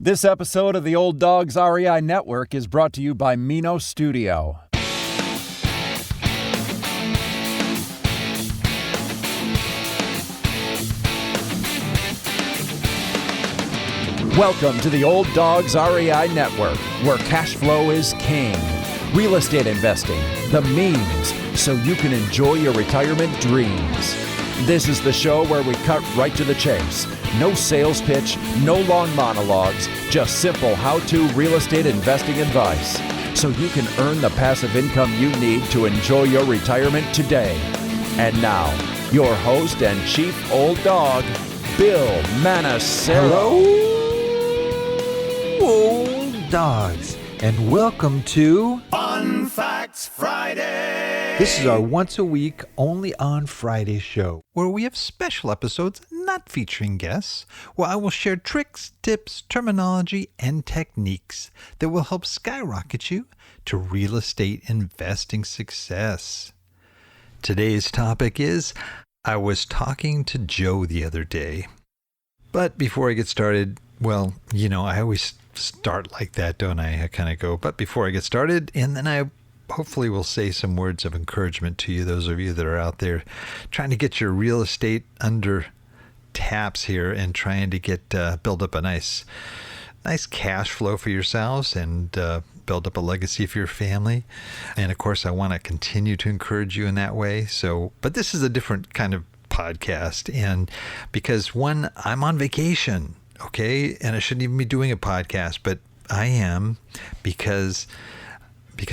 This episode of the Old Dogs REI Network is brought to you by Mino Studio. Welcome to the Old Dogs REI Network, where cash flow is king. Real estate investing, the means, so you can enjoy your retirement dreams. This is the show where we cut right to the chase. No sales pitch, no long monologues, just simple how-to real estate investing advice, so you can earn the passive income you need to enjoy your retirement today. And now, your host and chief old dog, Bill Manassero. Hello, old dogs, and welcome to Fun Facts Friday. This is our once-a-week, only on Friday show, where we have special episodes not featuring guests, where I will share tricks, tips, terminology, and techniques that will help skyrocket you to real estate investing success. Today's topic is, I was talking to Joe the other day. But before I get started, well, you know, I always start like that, don't I? I kind of go, but before I get started, and then I hopefully will say some words of encouragement to you, those of you that are out there trying to get your real estate under taps here and trying to get build up a nice cash flow for yourselves and build up a legacy for your family. And of course, I want to continue to encourage you in that way. But this is a different kind of podcast, and because one, I'm on vacation. Okay, and I shouldn't even be doing a podcast, but I am because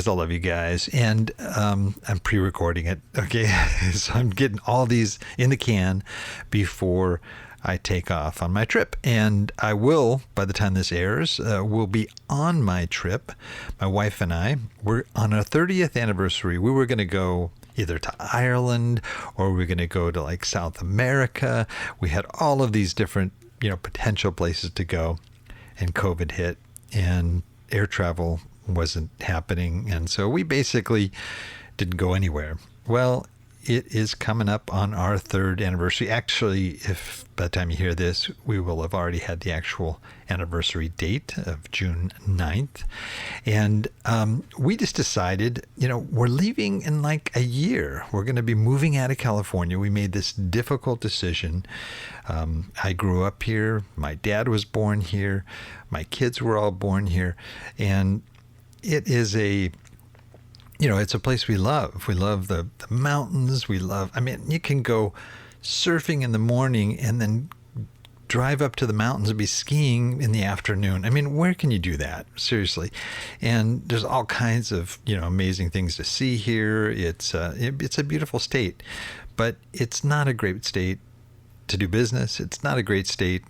I love you guys, and I'm pre-recording it. Okay, so I'm getting all these in the can before I take off on my trip, and I will, by the time this airs, will be on my trip. My wife and I, we're on our 30th anniversary. We were going to go either to Ireland or we're going to go to like South America. We had all of these different potential places to go, and COVID hit and air travel wasn't happening. And so we basically didn't go anywhere. Well, it is coming up on our third anniversary. Actually, if by the time you hear this, we will have already had the actual anniversary date of June 9th. And we just decided, we're leaving in like a year. We're going to be moving out of California. We made this difficult decision. I grew up here. My dad was born here. My kids were all born here. And it is it's a place we love. We love the mountains. You can go surfing in the morning and then drive up to the mountains and be skiing in the afternoon. Where can you do that? Seriously. And there's all kinds of, amazing things to see here. It's a beautiful state, but it's not a great state to do business. It's not a great state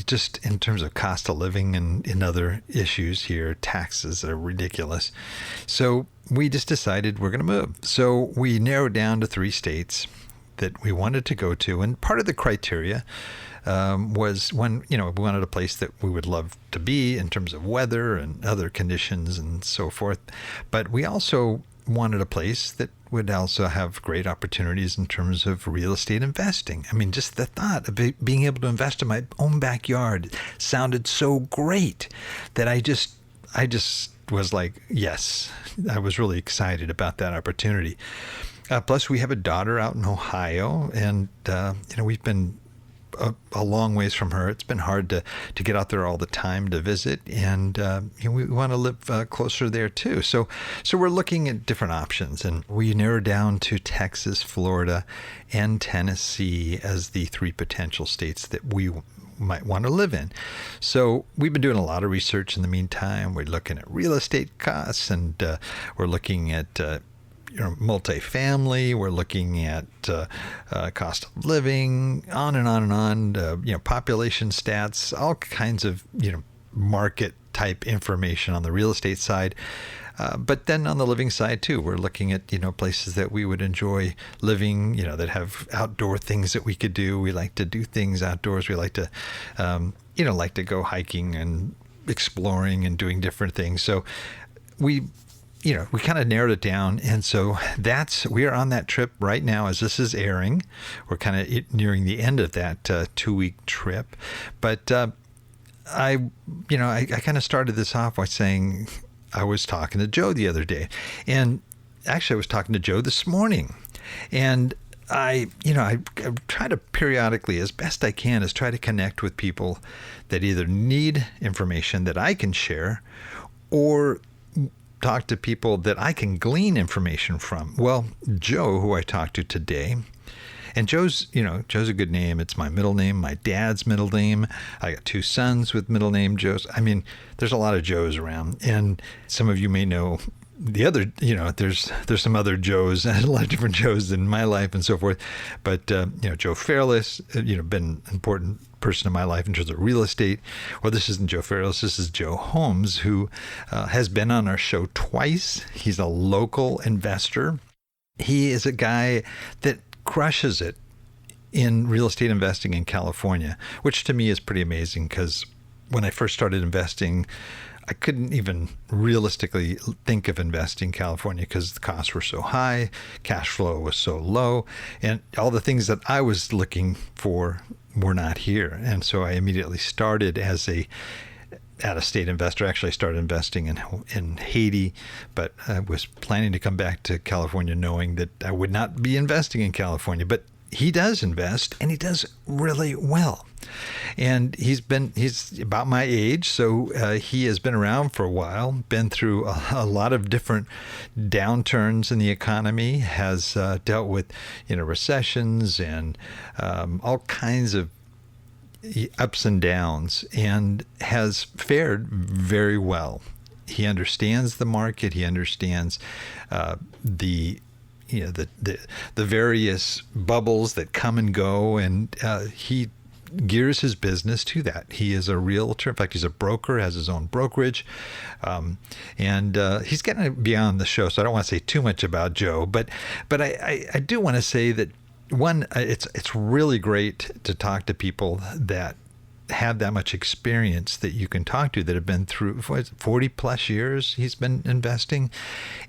just in terms of cost of living and in other issues here. Taxes are ridiculous. So we just decided we're going to move. So we narrowed down to 3 states that we wanted to go to. And part of the criteria was we wanted a place that we would love to be in terms of weather and other conditions and so forth. But we also wanted a place that would also have great opportunities in terms of real estate investing. Just the thought of being able to invest in my own backyard sounded so great that I just was like, yes, I was really excited about that opportunity. Plus, we have a daughter out in Ohio, and we've been a long ways from her. It's been hard to get out there all the time to visit, and we want to live closer there too. So we're looking at different options, and we narrowed down to Texas, Florida, and Tennessee as the 3 potential states that we might want to live in. So we've been doing a lot of research in the meantime. We're looking at real estate costs, and we're looking at multifamily. We're looking at cost of living, on and on and on. Population stats, all kinds of market type information on the real estate side. But then on the living side too, we're looking at places that we would enjoy living. That have outdoor things that we could do. We like to do things outdoors. We like to like to go hiking and exploring and doing different things. So we kind of narrowed it down. And so we are on that trip right now as this is airing. We're kind of nearing the end of that 2-week trip. But I kind of started this off by saying I was talking to Joe the other day, and actually I was talking to Joe this morning, and I try to periodically, as best I can, is try to connect with people that either need information that I can share, or talk to people that I can glean information from. Well, Joe, who I talked to today, and Joe's a good name. It's my middle name, my dad's middle name. I got 2 sons with middle name Joes. I mean, there's a lot of Joes around, and some of you may know the other, there's some other Joes, a lot of different Joes in my life and so forth. But, Joe Fairless, been an important person in my life in terms of real estate. Well, this isn't Joe Fairless. This is Joe Holmes, who has been on our show twice. He's a local investor. He is a guy that crushes it in real estate investing in California, which to me is pretty amazing, because when I first started investing, I couldn't even realistically think of investing in California because the costs were so high, cash flow was so low, and all the things that I was looking for were not here. And so I immediately started as a out-of-state investor. Actually, I started investing in Haiti, but I was planning to come back to California knowing that I would not be investing in California. But he does invest, and he does really well. And he's about my age, so he has been around for a while, been through a lot of different downturns in the economy, has dealt with recessions and all kinds of ups and downs, and has fared very well. He understands the market. He understands the various bubbles that come and go, and he gears his business to that. He is a realtor. In fact, he's a broker, has his own brokerage, and he's getting to be on the show, so I don't want to say too much about Joe, but I do want to say that one, it's really great to talk to people that have that much experience that you can talk to, that have been through 40 plus years he's been investing,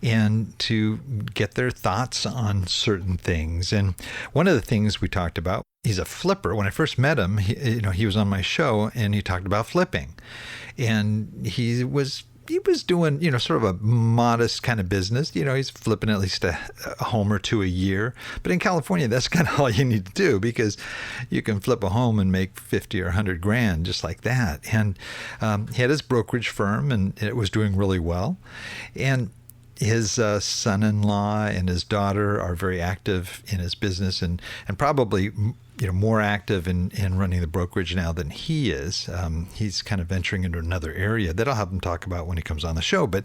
and to get their thoughts on certain things. And one of the things we talked about, he's a flipper. When I first met him, he was on my show, and he talked about flipping, and he was doing, sort of a modest kind of business. He's flipping at least a home or two a year. But in California, that's kind of all you need to do, because you can flip a home and make 50 or 100 grand just like that. And he had his brokerage firm, and it was doing really well. And his son-in-law and his daughter are very active in his business, and probably more active in running the brokerage now than he is. He's kind of venturing into another area that I'll have him talk about when he comes on the show. But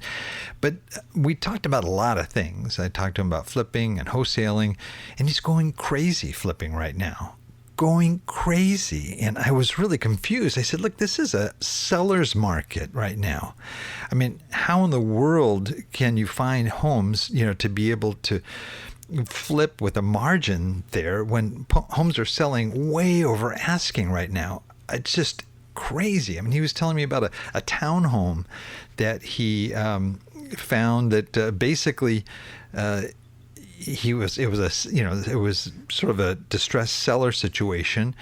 we talked about a lot of things. I talked to him about flipping and wholesaling, and he's going crazy flipping right now. Going crazy. And I was really confused. I said, look, this is a seller's market right now. I mean, how in the world can you find homes, to be able to flip with a margin there when homes are selling way over asking right now? It's just crazy. I mean, he was telling me about a townhome that he found that basically it was sort of a distressed seller situation,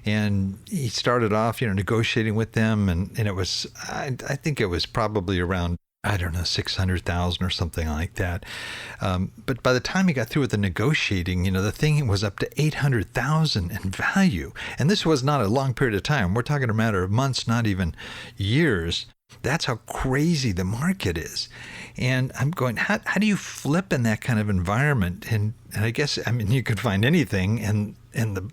and he started off negotiating with them, and it was I think it was probably around, I don't know, 600,000 or something like that. But by the time he got through with the negotiating, the thing was up to 800,000 in value. And this was not a long period of time. We're talking a matter of months, not even years. That's how crazy the market is. And I'm going, how do you flip in that kind of environment? And I guess, you could find anything, and the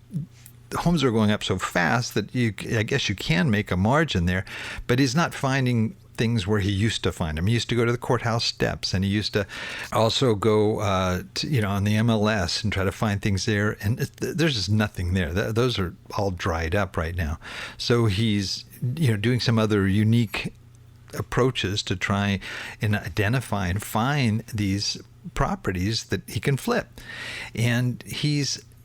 homes are going up so fast that I guess you can make a margin there, but he's not finding things where he used to find them. He used to go to the courthouse steps, and he used to also go on the MLS and try to find things there. And there's just nothing there. Those are all dried up right now. So he's doing some other unique approaches to try and identify and find these properties that he can flip. And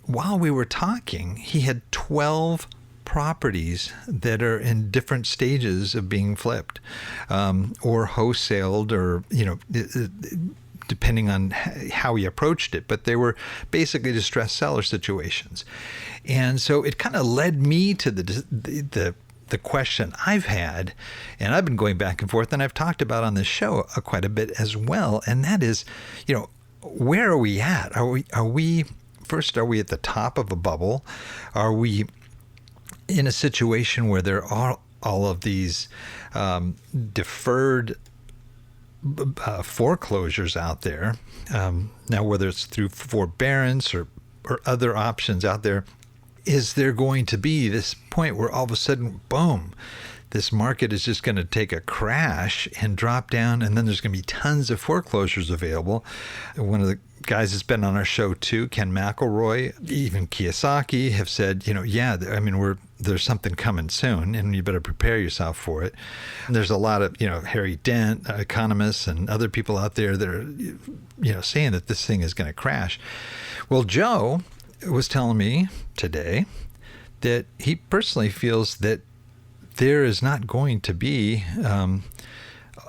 while we were talking, he had 12 properties that are in different stages of being flipped, or wholesaled, or depending on how he approached it, but they were basically distressed seller situations. And so it kind of led me to the the question I've had, and I've been going back and forth, and I've talked about on this show quite a bit as well, and that is, where are we at? Are we at the top of a bubble? Are we in a situation where there are all of these deferred foreclosures out there? Now, whether it's through forbearance or other options out there, is there going to be this point where all of a sudden, boom, this market is just going to take a crash and drop down, and then there's going to be tons of foreclosures available? One of the guys that's been on our show too, Ken McElroy, even Kiyosaki, have said, there's something coming soon, and you better prepare yourself for it. And there's a lot of, Harry Dent, economists, and other people out there that are, saying that this thing is going to crash. Well, Joe was telling me today that he personally feels that there is not going to be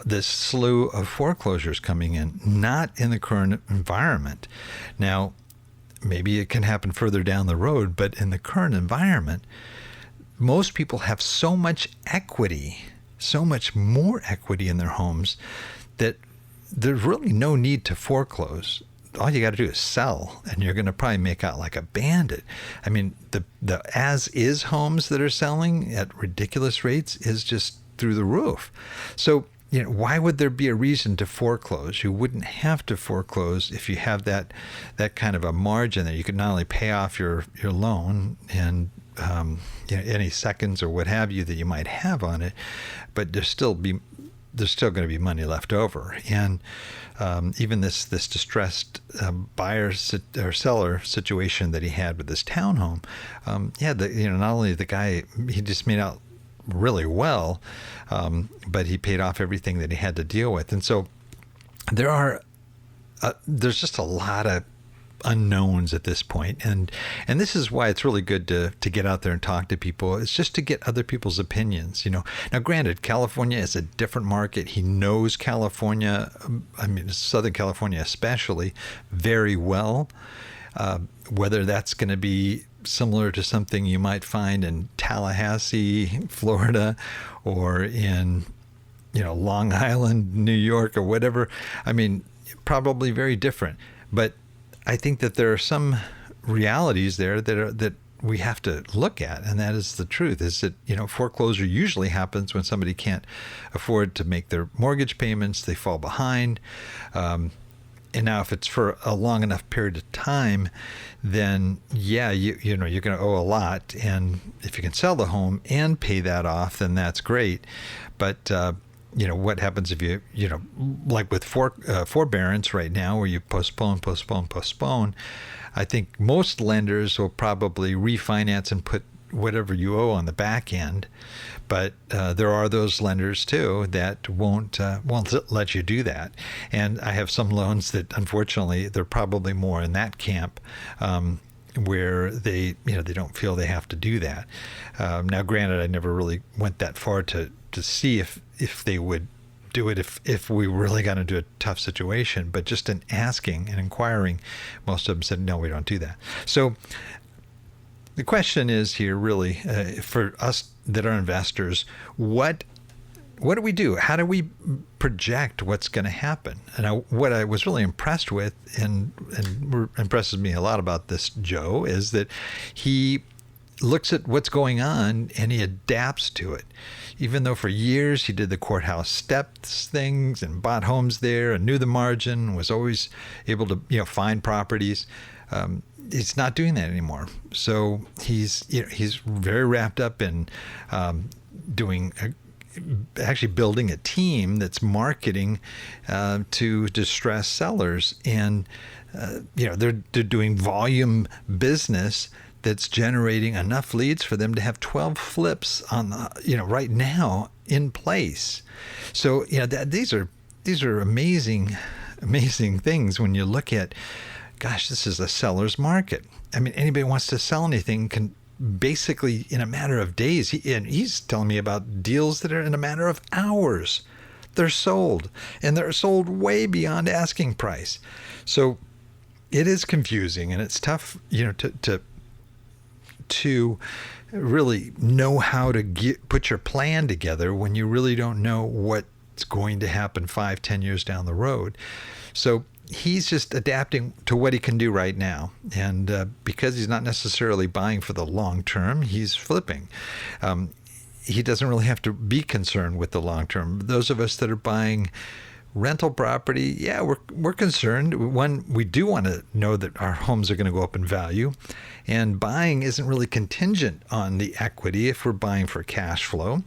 this slew of foreclosures coming in, not in the current environment. Now, maybe it can happen further down the road, but in the current environment, most people have so much equity, so much more equity in their homes, that there's really no need to foreclose. All you got to do is sell, and you're going to probably make out like a bandit. I mean, the as-is homes that are selling at ridiculous rates is just through the roof. So, why would there be a reason to foreclose? You wouldn't have to foreclose if you have that kind of a margin that you could not only pay off your loan and any seconds or what have you that you might have on it, but there's still going to be money left over. And even this distressed buyer or seller situation that he had with this townhome, not only the guy, he just made out really well, but he paid off everything that he had to deal with. And so there's just a lot of unknowns at this point, and this is why it's really good to get out there and talk to people. It's just to get other people's opinions. Now granted, California is a different market. He knows California, Southern California especially, very well. Whether that's going to be similar to something you might find in Tallahassee, Florida, or in Long Island, New York, or whatever, probably very different. But I think that there are some realities there that we have to look at, and that is the truth, is that, foreclosure usually happens when somebody can't afford to make their mortgage payments, they fall behind. And now if it's for a long enough period of time, then you're going to owe a lot. And if you can sell the home and pay that off, then that's great. But what happens if you like with forbearance right now, where you postpone. I think most lenders will probably refinance and put whatever you owe on the back end. But there are those lenders too that won't let you do that. And I have some loans that, unfortunately, they're probably more in that camp, where they don't feel they have to do that. Now, granted, I never really went that far to see if they would do it if we really got into a tough situation. But just in asking and inquiring, most of them said, no, we don't do that. So the question is here really, for us that are investors, what do we do? How do we project what's going to happen? And what I was really impressed with, and impresses me a lot about this Joe, is that he looks at what's going on and he adapts to it. Even though for years he did the courthouse steps things and bought homes there and knew the margin, was always able to find properties. He's not doing that anymore. So he's very wrapped up in actually building a team that's marketing to distressed sellers, and they're doing volume business that's generating enough leads for them to have 12 flips on right now in place. So these are amazing things when you look at, gosh, this is a seller's market. Anybody who wants to sell anything can basically, in a matter of days, he's telling me about deals that are in a matter of hours. They're sold, and they're sold way beyond asking price. So it is confusing, and it's tough, to really know how to put your plan together when you really don't know what's going to happen 5-10 years down the road. So he's just adapting to what he can do right now. And because he's not necessarily buying for the long term, he's flipping. He doesn't really have to be concerned with the long term. Those of us that are buying rental property, yeah, we're concerned. One, we do want to know that our homes are going to go up in value. And buying isn't really contingent on the equity if we're buying for cash flow.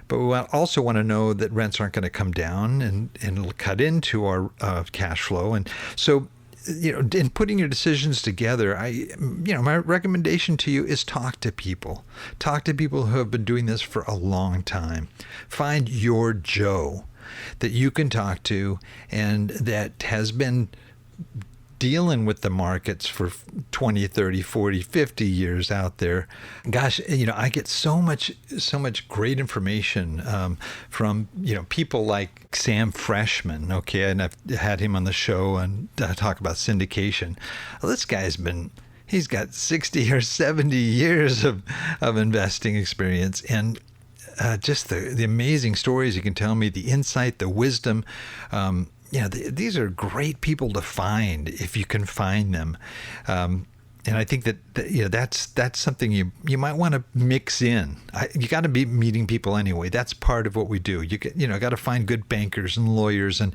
But we also want to know that rents aren't going to come down and it'll cut into our cash flow. And so, in putting your decisions together, my recommendation to you is talk to people. Talk to people who have been doing this for a long time. Find your Joe that you can talk to and that has been dealing with the markets for 20, 30, 40, 50 years out there. Gosh, I get so much great information from, people like Sam Freshman, okay, and I've had him on the show and talk about syndication. Well, this guy's he's got 60 or 70 years of investing experience, and just the amazing stories he can tell me, the insight, the wisdom. These are great people to find if you can find them. And I think that's something you might want to mix in. You got to be meeting people anyway. That's part of what we do. You got to find good bankers and lawyers and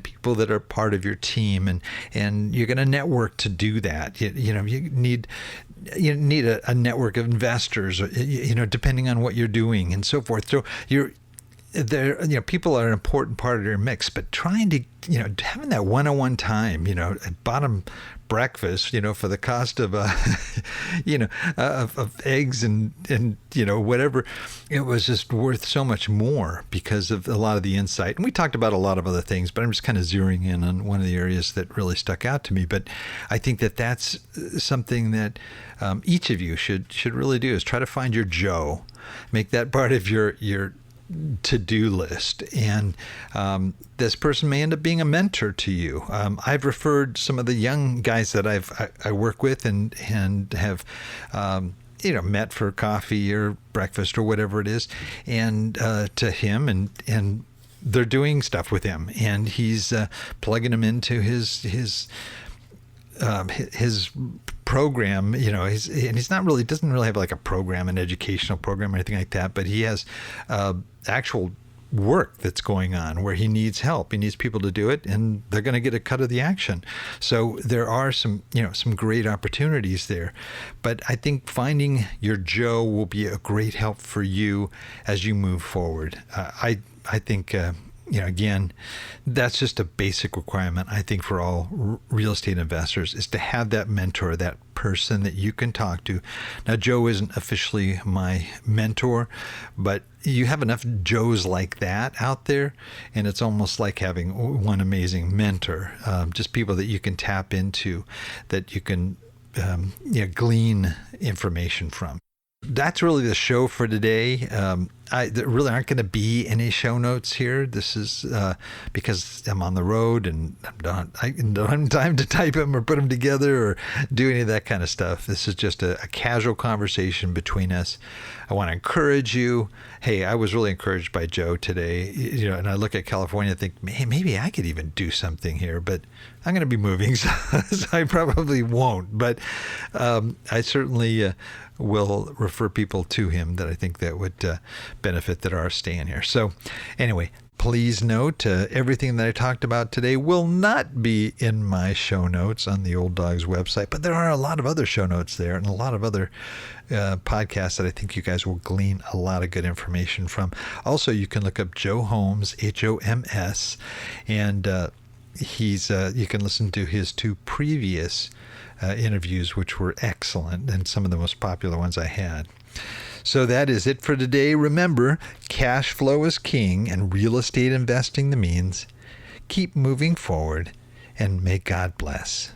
people that are part of your team, and you're going to network to do that. You need a network of investors, depending on what you're doing and so forth. So people are an important part of your mix, but trying to, having that one-on-one time, at bottom breakfast, for the cost of, of eggs and whatever, it was just worth so much more because of a lot of the insight. And we talked about a lot of other things, but I'm just kind of zeroing in on one of the areas that really stuck out to me. But I think that's something that each of you should really do, is try to find your Joe, make that part of your to-do list, and this person may end up being a mentor to you. I've referred some of the young guys that I work with and have met for coffee or breakfast or whatever it is, and to him, and they're doing stuff with him, and he's plugging them into his program. He's not really, doesn't really have like a program, an educational program or anything like that, but he has actual work that's going on where he needs help. He needs people to do it, and they're going to get a cut of the action. So there are some great opportunities there. But I think finding your Joe will be a great help for you as you move forward. I think again, that's just a basic requirement, I think, for all real estate investors, is to have that mentor, that person that you can talk to. Now, Joe isn't officially my mentor, but you have enough Joes like that out there, and it's almost like having one amazing mentor, just people that you can tap into, that you can glean information from. That's really the show for today. There really aren't going to be any show notes here. This is because I'm on the road and I don't have time to type them or put them together or do any of that kind of stuff. This is just a casual conversation between us. I want to encourage you. Hey, I was really encouraged by Joe today. And I look at California and think, hey, maybe I could even do something here, but I'm going to be moving, so I probably won't. But I certainly will refer people to him that I think that would benefit, that are staying here. So anyway, please note everything that I talked about today will not be in my show notes on the Old Dogs website, but there are a lot of other show notes there and a lot of other podcasts that I think you guys will glean a lot of good information from. Also, you can look up Joe Holmes, Homs, and you can listen to his 2 previous interviews, which were excellent and some of the most popular ones I had. So that is it for today. Remember, cash flow is king and real estate investing the means. Keep moving forward, and may God bless.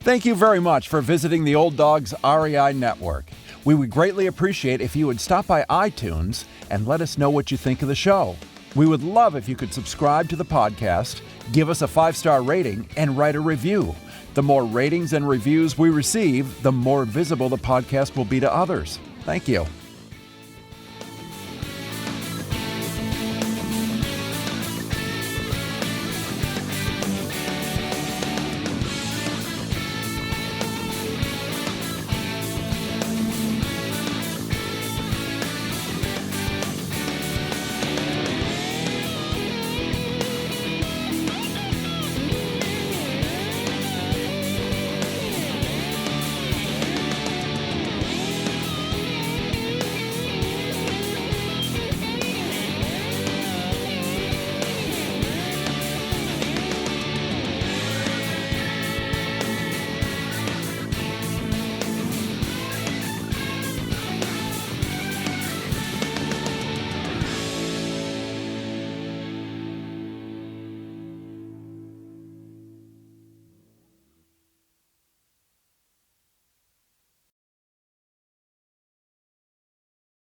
Thank you very much for visiting the Old Dogs REI Network. We would greatly appreciate if you would stop by iTunes and let us know what you think of the show. We would love if you could subscribe to the podcast, give us a 5-star rating, and write a review. The more ratings and reviews we receive, the more visible the podcast will be to others. Thank you.